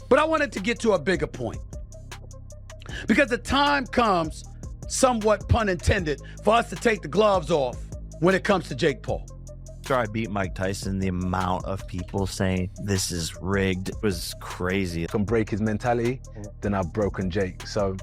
But I wanted to get to a bigger point. Because the time comes, somewhat pun intended, for us to take the gloves off when it comes to Jake Paul. After I beat Mike Tyson, the amount of people saying this is rigged was crazy. Can break his mentality, then I've broken Jake. So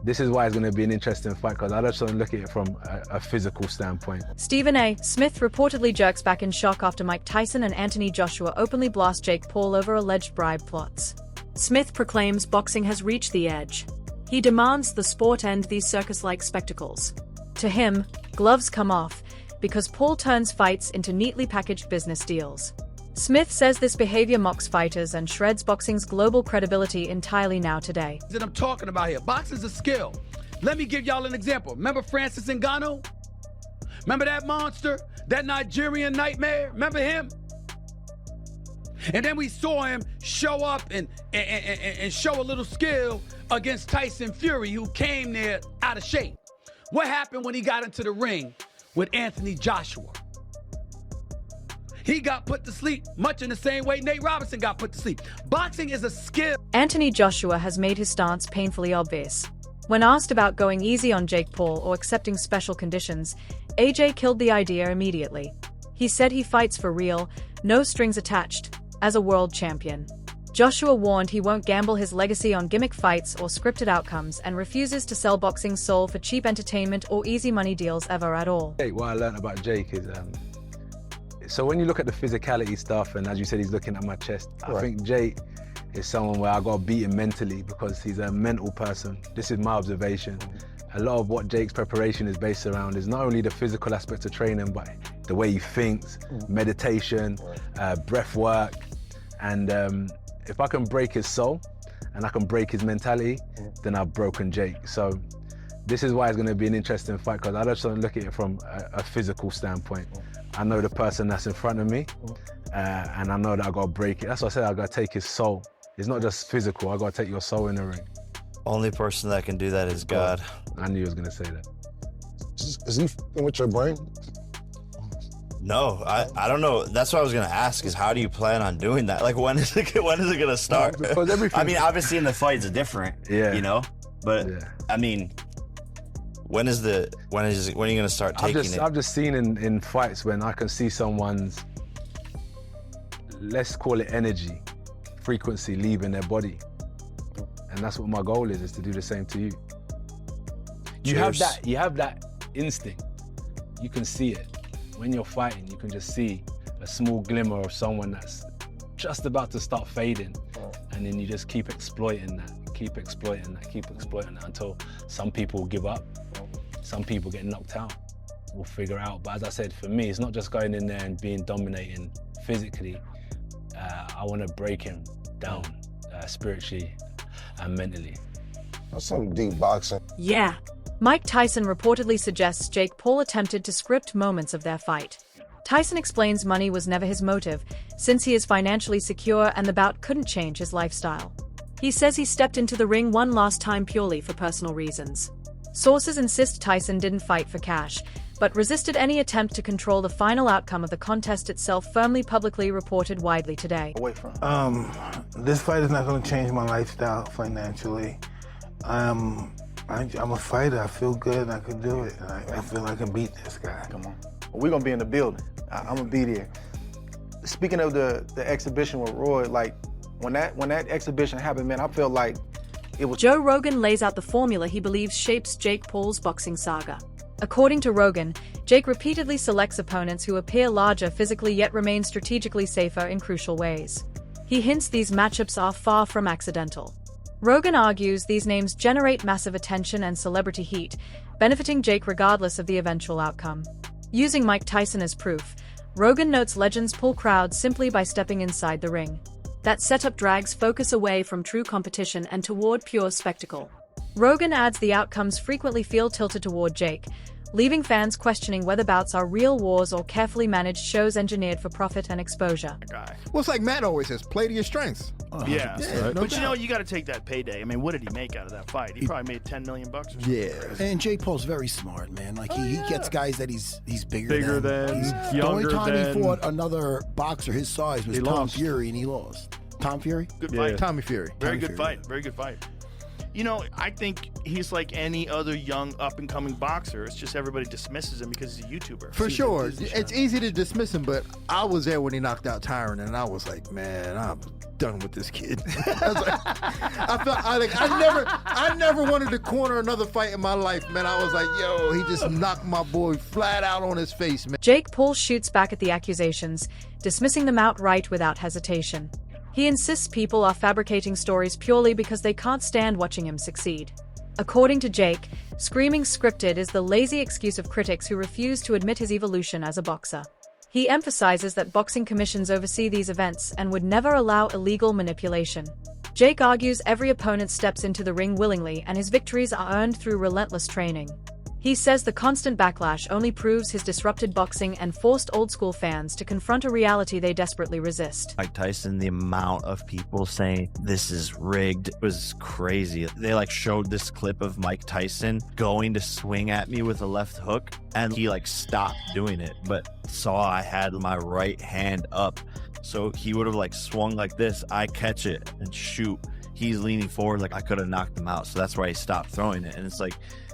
this is why it's going to be an interesting fight, because I just don't look at it from a physical standpoint. Stephen A. Smith reportedly jerks back in shock after Mike Tyson and Anthony Joshua openly blast Jake Paul over alleged bribe plots. Smith proclaims boxing has reached the edge. He demands the sport end these circus-like spectacles. To him, gloves come off, because Paul turns fights into neatly packaged business deals. Smith says this behavior mocks fighters and shreds boxing's global credibility entirely now today. That I'm talking about here. Boxing's a skill. Let me give y'all an example. Remember Francis Ngannou? Remember that monster? That Nigerian nightmare? Remember him? And then we saw him show up and show a little skill against Tyson Fury, who came there out of shape. What happened when he got into the ring with Anthony Joshua? He got put to sleep, much in the same way Nate Robinson got put to sleep. Boxing is a skill. Anthony Joshua has made his stance painfully obvious. When asked about going easy on Jake Paul or accepting special conditions, AJ killed the idea immediately. He said he fights for real, no strings attached, as a world champion. Joshua warned he won't gamble his legacy on gimmick fights or scripted outcomes and refuses to sell boxing's soul for cheap entertainment or easy money deals ever at all. What I learned about Jake is, so when you look at the physicality stuff, and as you said, he's looking at my chest, I think Jake is someone where I got to beat him mentally because he's a mental person. This is my observation. A lot of what Jake's preparation is based around is not only the physical aspects of training, but the way he thinks, meditation, breath work, and if I can break his soul and I can break his mentality, then I've broken Jake. So this is why it's going to be an interesting fight, because I just don't look at it from a physical standpoint. I know the person that's in front of me, and I know that I got to break it. That's what I said, I got to take his soul. It's not just physical, I got to take your soul in the ring. Only person that can do that is God. I knew he was going to say that. Is he f***ing with your brain? No, I don't know. That's what I was gonna ask, is how do you plan on doing that? Like, when is it gonna start? I mean, obviously in the fight it's different, you know. But I mean, when are you gonna start taking it? I've just seen in fights when I can see someone's, let's call it energy, frequency leaving their body, and that's what my goal is to do the same to you. You have that instinct. You can see it. When you're fighting, you can just see a small glimmer of someone that's just about to start fading. And then you just keep exploiting that, keep exploiting that until some people give up, some people get knocked out. We'll figure out. But as I said, for me, it's not just going in there and being dominating physically. I want to break him down spiritually and mentally. That's some deep boxing. Yeah. Mike Tyson reportedly suggests Jake Paul attempted to script moments of their fight. Tyson explains money was never his motive, since he is financially secure and the bout couldn't change his lifestyle. He says he stepped into the ring one last time purely for personal reasons. Sources insist Tyson didn't fight for cash, but resisted any attempt to control the final outcome of the contest itself, firmly publicly reported widely today. This fight is not going to change my lifestyle financially. I'm a fighter. I feel good. I can do it. I feel I can beat this guy. Come on. Well, we're going to be in the building. I'm going to be there. Speaking of the exhibition with Roy, like, when that exhibition happened, man, I felt like it was... Joe Rogan lays out the formula he believes shapes Jake Paul's boxing saga. According to Rogan, Jake repeatedly selects opponents who appear larger physically yet remain strategically safer in crucial ways. He hints these matchups are far from accidental. Rogan argues these names generate massive attention and celebrity heat, benefiting Jake regardless of the eventual outcome. Using Mike Tyson as proof, Rogan notes legends pull crowds simply by stepping inside the ring. That setup drags focus away from true competition and toward pure spectacle. Rogan adds the outcomes frequently feel tilted toward Jake, leaving fans questioning whether bouts are real wars or carefully managed shows engineered for profit and exposure. Well, it's like Matt always says, play to your strengths. Yeah, no but you know, doubt. you got to take that payday. I mean, what did he make out of that fight? He probably made $10 million or something. Yeah. And Jake Paul's very smart, man. Like he gets guys that he's bigger than, the only younger time than. he fought another boxer his size was He Tom lost. Fury, and he lost. Tom Fury? Good fight. Tommy Fury. Very good fight. Very good fight. You know, I think he's like any other young up-and-coming boxer. It's just everybody dismisses him because he's a YouTuber. For sure. It's easy to dismiss him, but I was there when he knocked out Tyron, and I was like, man, I'm done with this kid. I never wanted to corner another fight in my life, man. I was like, yo, he just knocked my boy flat out on his face, man. Jake Paul shoots back at the accusations, dismissing them outright without hesitation. He insists people are fabricating stories purely because they can't stand watching him succeed. According to Jake, screaming scripted is the lazy excuse of critics who refuse to admit his evolution as a boxer. He emphasizes that boxing commissions oversee these events and would never allow illegal manipulation. Jake argues every opponent steps into the ring willingly and his victories are earned through relentless training. He says the constant backlash only proves his disrupted boxing and forced old-school fans to confront a reality they desperately resist. Mike Tyson, the amount of people saying this is rigged was crazy. They showed this clip of Mike Tyson going to swing at me with a left hook, and he stopped doing it, but saw I had my right hand up. So he would have swung like this, I catch it and shoot. He's leaning forward I could have knocked him out. So that's why he stopped throwing it. And it's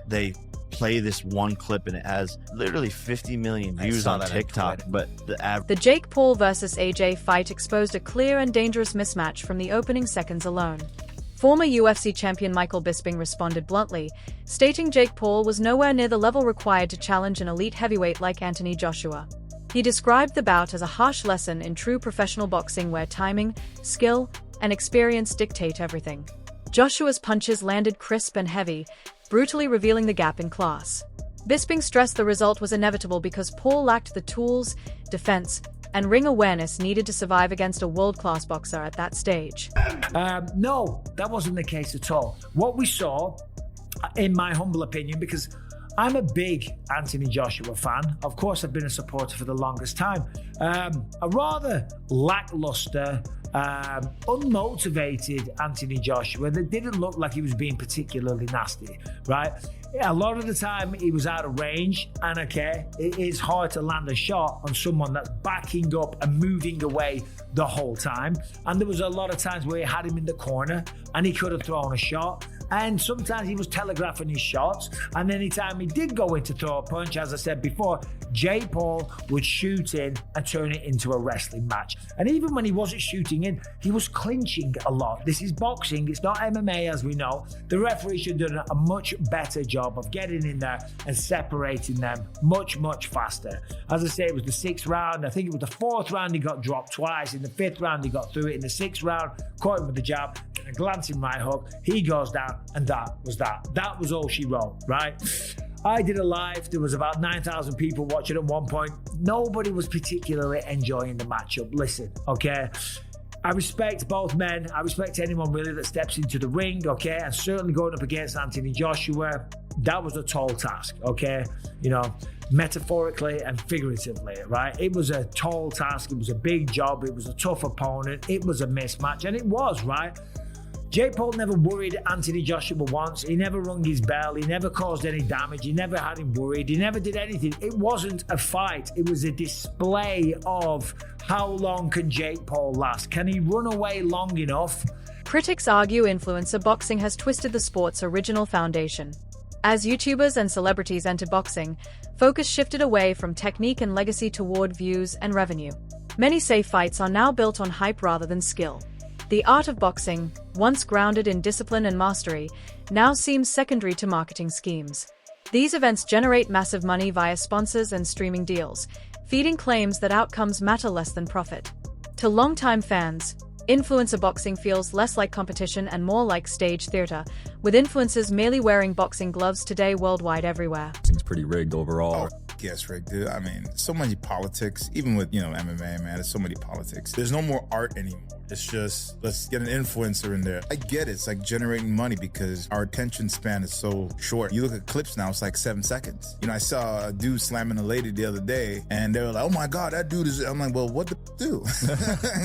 they play this one clip and it has literally 50 million views on TikTok, but the Jake Paul versus AJ fight exposed a clear and dangerous mismatch from the opening seconds alone. Former UFC champion Michael Bisping responded bluntly, stating Jake Paul was nowhere near the level required to challenge an elite heavyweight like Anthony Joshua. He described the bout as a harsh lesson in true professional boxing where timing, skill, and experience dictate everything. Joshua's punches landed crisp and heavy, brutally revealing the gap in class. Bisping stressed the result was inevitable because Paul lacked the tools, defense, and ring awareness needed to survive against a world-class boxer at that stage. No, that wasn't the case at all. What we saw, in my humble opinion, because I'm a big Anthony Joshua fan. Of course, I've been a supporter for the longest time. A rather lackluster, unmotivated Anthony Joshua that didn't look like he was being particularly nasty, right? A lot of the time he was out of range, and okay, it is hard to land a shot on someone that's backing up and moving away the whole time. And there was a lot of times where he had him in the corner and he could have thrown a shot. And sometimes he was telegraphing his shots. And anytime he did go in to throw a punch, as I said before, Jake Paul would shoot in and turn it into a wrestling match. And even when he wasn't shooting in, he was clinching a lot. This is boxing, it's not MMA as we know. The referee should have done a much better job of getting in there and separating them much, much faster. As I say, it was the 6th round. I think it was the 4th round he got dropped twice. In the 5th round he got through it. In the 6th round, caught him with the jab and a glancing right hook. He goes down, and that was that. That was all she wrote, right? I did a live. There was about 9,000 people watching at one point. Nobody was particularly enjoying the matchup. Listen, okay? I respect both men. I respect anyone really that steps into the ring, okay? And certainly going up against Anthony Joshua, that was a tall task, okay? You know, metaphorically and figuratively, right? It was a tall task. It was a big job. It was a tough opponent. It was a mismatch, and it was, right? Jake Paul never worried Anthony Joshua once. He never rung his bell. He never caused any damage. He never had him worried. He never did anything. It wasn't a fight. It was a display of how long can Jake Paul last? Can he run away long enough? Critics argue influencer boxing has twisted the sport's original foundation. As YouTubers and celebrities entered boxing, focus shifted away from technique and legacy toward views and revenue. Many say fights are now built on hype rather than skill. The art of boxing, once grounded in discipline and mastery, now seems secondary to marketing schemes. These events generate massive money via sponsors and streaming deals, feeding claims that outcomes matter less than profit. To longtime fans, influencer boxing feels less like competition and more like stage theater, with influencers merely wearing boxing gloves today worldwide everywhere. Boxing's pretty rigged overall. Yes, rigged, dude. I mean, so many politics, even with, MMA, man, there's so many politics. There's no more art anymore. It's just, let's get an influencer in there. I get it. It's like generating money because our attention span is so short. You look at clips now, it's like 7 seconds. I saw a dude slamming a lady the other day and they were like, oh my God, that dude is, I'm like, well, what the do?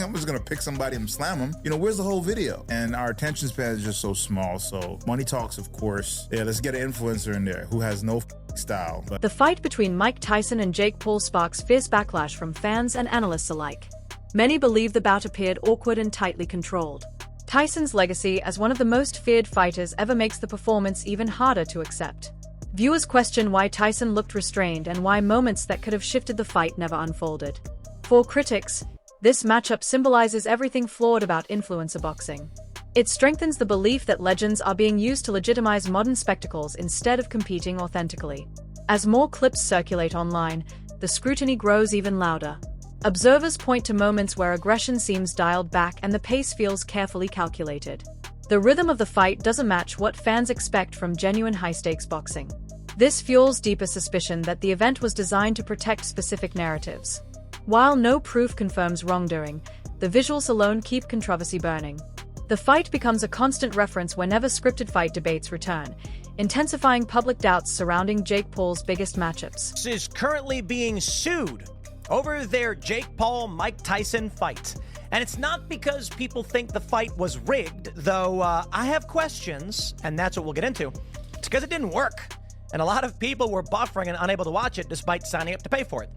I'm just going to pick somebody and slam him. Where's the whole video? And our attention span is just so small. So money talks, of course. Yeah, let's get an influencer in there who has no style. The fight between Mike Tyson and Jake Paul sparks fierce backlash from fans and analysts alike. Many believe the bout appeared awkward and tightly controlled. Tyson's legacy as one of the most feared fighters ever makes the performance even harder to accept. Viewers question why Tyson looked restrained and why moments that could have shifted the fight never unfolded. For critics, this matchup symbolizes everything flawed about influencer boxing. It strengthens the belief that legends are being used to legitimize modern spectacles instead of competing authentically. As more clips circulate online, the scrutiny grows even louder. Observers point to moments where aggression seems dialed back and the pace feels carefully calculated. The rhythm of the fight doesn't match what fans expect from genuine high-stakes boxing. This fuels deeper suspicion that the event was designed to protect specific narratives. While no proof confirms wrongdoing, the visuals alone keep controversy burning. The fight becomes a constant reference whenever scripted fight debates return, intensifying public doubts surrounding Jake Paul's biggest matchups. Is currently being sued over their Jake Paul-Mike Tyson fight. And it's not because people think the fight was rigged, though I have questions, and that's what we'll get into. It's because it didn't work, and a lot of people were buffering and unable to watch it despite signing up to pay for it.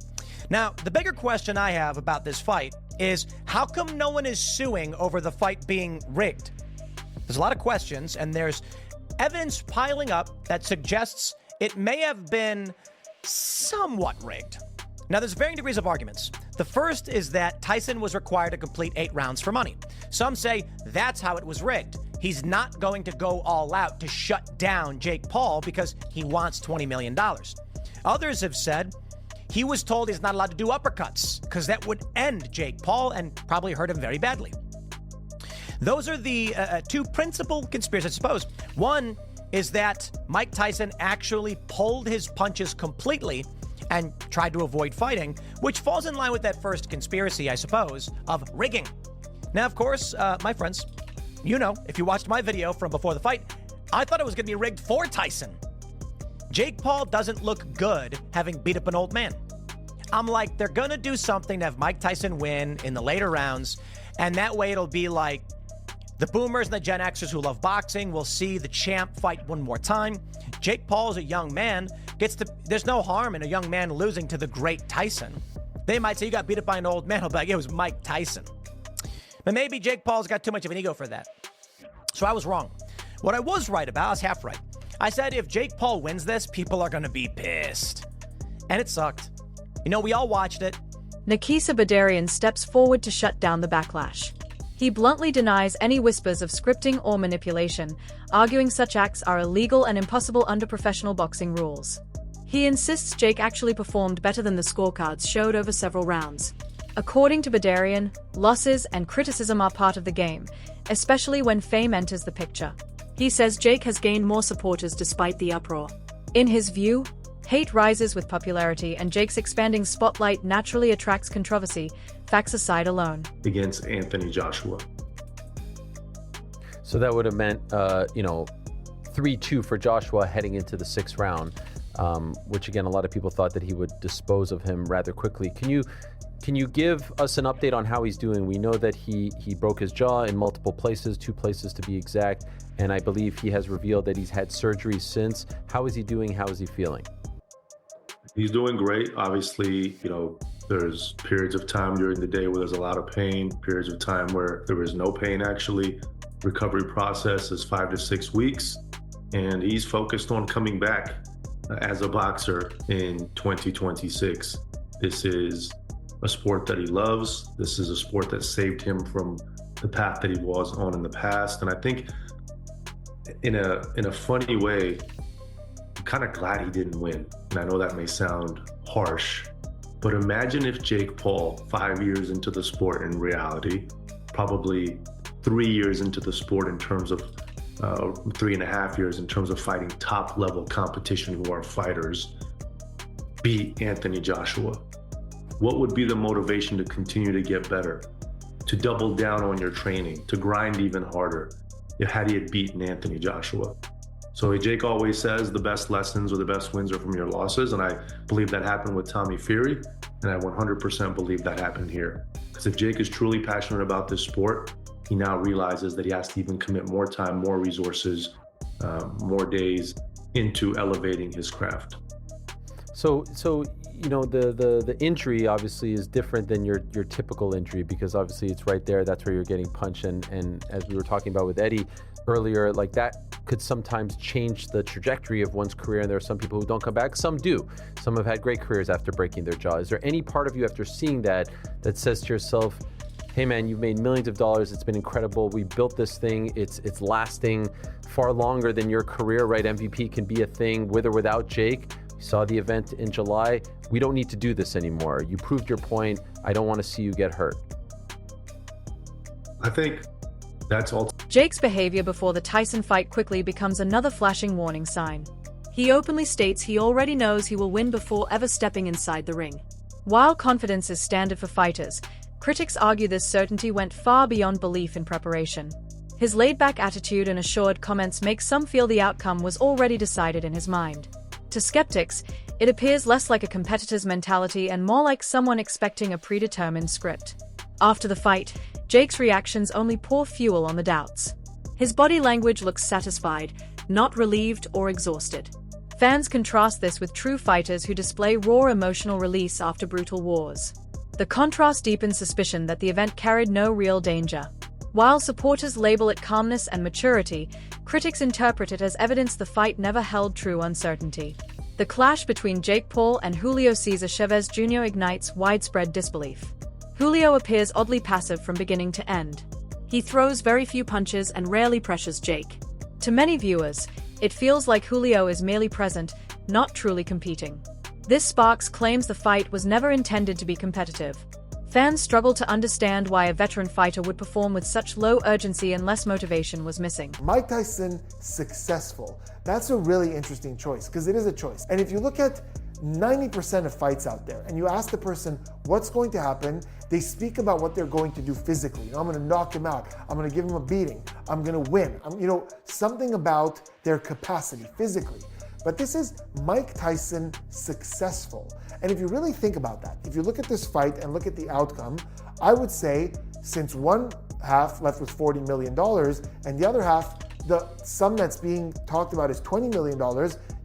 Now, the bigger question I have about this fight is, how come no one is suing over the fight being rigged? There's a lot of questions, and there's evidence piling up that suggests it may have been somewhat rigged. Now, there's varying degrees of arguments. The first is that Tyson was required to complete 8 rounds for money. Some say that's how it was rigged. He's not going to go all out to shut down Jake Paul because he wants $20 million. Others have said he was told he's not allowed to do uppercuts because that would end Jake Paul and probably hurt him very badly. Those are the two principal conspiracies, I suppose. One is that Mike Tyson actually pulled his punches completely and tried to avoid fighting, which falls in line with that first conspiracy, I suppose, of rigging. Now, of course, my friends, you know, if you watched my video from before the fight, I thought it was going to be rigged for Tyson. Jake Paul doesn't look good having beat up an old man. I'm like, they're going to do something to have Mike Tyson win in the later rounds, and that way it'll be like the boomers and the Gen Xers who love boxing will see the champ fight one more time. Jake Paul's a young man. There's no harm in a young man losing to the great Tyson. They might say, you got beat up by an old man. I'll be like, it was Mike Tyson. But maybe Jake Paul's got too much of an ego for that. So I was wrong. What I was right about, I was half right. I said if Jake Paul wins this, people are going to be pissed. And it sucked. You know, we all watched it. Nikisa Badarian steps forward to shut down the backlash. He bluntly denies any whispers of scripting or manipulation, arguing such acts are illegal and impossible under professional boxing rules. He insists Jake actually performed better than the scorecards showed over several rounds. According to Badarian, losses and criticism are part of the game, especially when fame enters the picture. He says Jake has gained more supporters despite the uproar. In his view, hate rises with popularity and Jake's expanding spotlight naturally attracts controversy, facts aside alone. Against Anthony Joshua. So that would have meant, 3-2 for Joshua heading into the 6th round, which again, a lot of people thought that he would dispose of him rather quickly. Can you give us an update on how he's doing? We know that he broke his jaw in multiple places, 2 places to be exact, and I believe he has revealed that he's had surgery since. How is he doing? How is he feeling? He's doing great. Obviously, there's periods of time during the day where there's a lot of pain, periods of time where there is no pain actually. Recovery process is 5 to 6 weeks, and he's focused on coming back as a boxer in 2026. This is a sport that he loves. This is a sport that saved him from the path that he was on in the past. And I think in a funny way, I'm kind of glad he didn't win. And I know that may sound harsh, but imagine if Jake Paul, 5 years into the sport in reality, probably 3 years into the sport in terms of 3.5 years in terms of fighting top level competition who are fighters, beat Anthony Joshua. What would be the motivation to continue to get better, to double down on your training, to grind even harder had he had beaten Anthony Joshua? So Jake always says the best lessons or the best wins are from your losses, and I believe that happened with Tommy Fury, and I 100% believe that happened here. Because if Jake is truly passionate about this sport, he now realizes that he has to even commit more time, more resources, more days into elevating his craft. So you know, the injury obviously is different than your typical injury, because obviously it's right there. That's where you're getting punched, and as we were talking about with Eddie earlier, like that could sometimes change the trajectory of one's career. And there are some people who don't come back. Some do. Some have had great careers after breaking their jaw. Is there any part of you after seeing that says to yourself, hey man, you've made millions of dollars. It's been incredible. We built this thing. It's lasting far longer than your career, right? MVP can be a thing with or without Jake. You saw the event in July. We don't need to do this anymore. You proved your point. I don't want to see you get hurt. I think that's all. Jake's behavior before the Tyson fight quickly becomes another flashing warning sign. He openly states he already knows he will win before ever stepping inside the ring. While confidence is standard for fighters, critics argue this certainty went far beyond belief in preparation. His laid-back attitude and assured comments make some feel the outcome was already decided in his mind. To skeptics, it appears less like a competitor's mentality and more like someone expecting a predetermined script. After the fight, Jake's reactions only pour fuel on the doubts. His body language looks satisfied, not relieved or exhausted. Fans contrast this with true fighters who display raw emotional release after brutal wars. The contrast deepens suspicion that the event carried no real danger. While supporters label it calmness and maturity, critics interpret it as evidence the fight never held true uncertainty. The clash between Jake Paul and Julio Cesar Chavez Jr. ignites widespread disbelief. Julio appears oddly passive from beginning to end. He throws very few punches and rarely pressures Jake. To many viewers, it feels like Julio is merely present, not truly competing. This sparks claims the fight was never intended to be competitive. Fans struggle to understand why a veteran fighter would perform with such low urgency unless motivation was missing. Mike Tyson, successful. That's a really interesting choice, because it is a choice. And if you look at 90% of fights out there and you ask the person what's going to happen, they speak about what they're going to do physically. You know, I'm going to knock him out. I'm going to give him a beating. I'm going to win. Something about their capacity physically. But this is Mike Tyson successful. And if you really think about that, if you look at this fight and look at the outcome, I would say since one half left with $40 million and the other half, the sum that's being talked about is $20 million,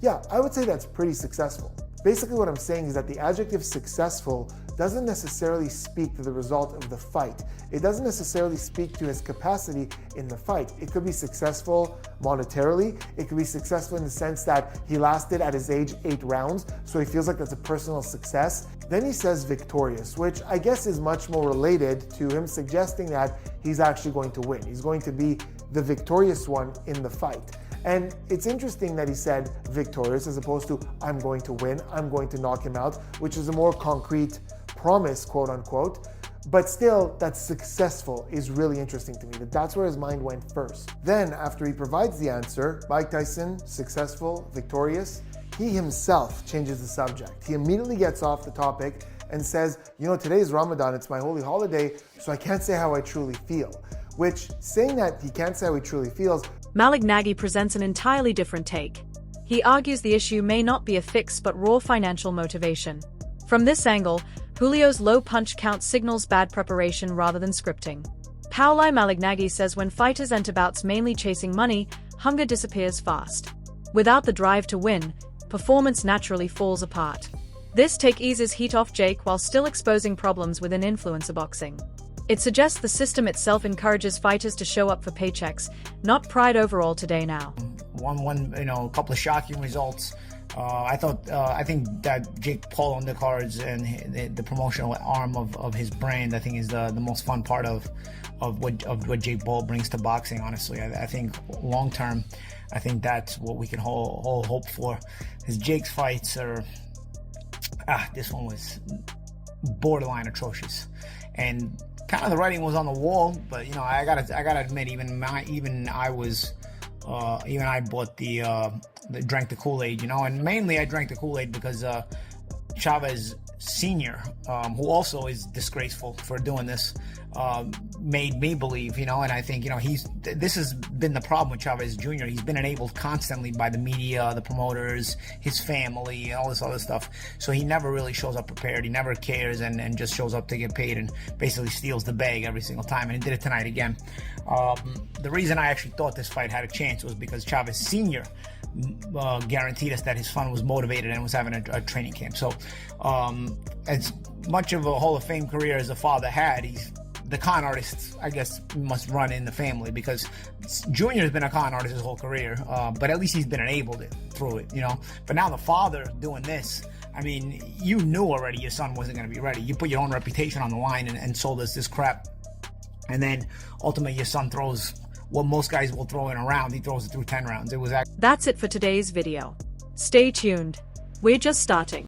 yeah, I would say that's pretty successful. Basically what I'm saying is that the adjective successful doesn't necessarily speak to the result of the fight. It doesn't necessarily speak to his capacity in the fight. It could be successful monetarily. It could be successful in the sense that he lasted at his age 8 rounds, so he feels like that's a personal success. Then he says victorious, which I guess is much more related to him suggesting that he's actually going to win. He's going to be the victorious one in the fight. And it's interesting that he said victorious as opposed to I'm going to win, I'm going to knock him out, which is a more concrete promise, quote unquote. But still, that successful is really interesting to me, that's where his mind went first. Then, after he provides the answer, Mike Tyson, successful, victorious, he himself changes the subject. He immediately gets off the topic and says, today is Ramadan, it's my holy holiday, so I can't say how I truly feel. Which, saying that he can't say how he truly feels, Malik Nagy presents an entirely different take. He argues the issue may not be a fix but raw financial motivation. From this angle, Julio's low punch count signals bad preparation rather than scripting. Pauli Malignaggi says when fighters enter bouts mainly chasing money, hunger disappears fast. Without the drive to win, performance naturally falls apart. This take eases heat off Jake while still exposing problems within influencer boxing. It suggests the system itself encourages fighters to show up for paychecks, not pride overall today now. A couple of shocking results. I think that Jake Paul undercards and the promotional arm of his brand, I think is the most fun part of what Jake Paul brings to boxing. Honestly, I think long term, I think that's what we can all hope for. Because Jake's fights are, this one was borderline atrocious, and kind of the writing was on the wall. But I gotta admit, even I bought drank the Kool-Aid, and mainly I drank the Kool-Aid because Chavez Sr., who also is disgraceful for doing this, made me believe, and I think, this has been the problem with Chavez Jr. He's been enabled constantly by the media, the promoters, his family, all this other stuff. So he never really shows up prepared. He never cares and just shows up to get paid and basically steals the bag every single time. And he did it tonight again. The reason I actually thought this fight had a chance was because Chavez Sr. Guaranteed us that his son was motivated and was having a training camp. So as much of a Hall of Fame career as the father had, the con artist, I guess, must run in the family, because Junior's been a con artist his whole career, but at least he's been enabled through it, But now the father doing this, I mean, you knew already your son wasn't going to be ready. You put your own reputation on the line and sold us this crap. And then ultimately your son throws what most guys will throw in a round. He throws it through 10 rounds. It was That's it for today's video. Stay tuned. We're just starting.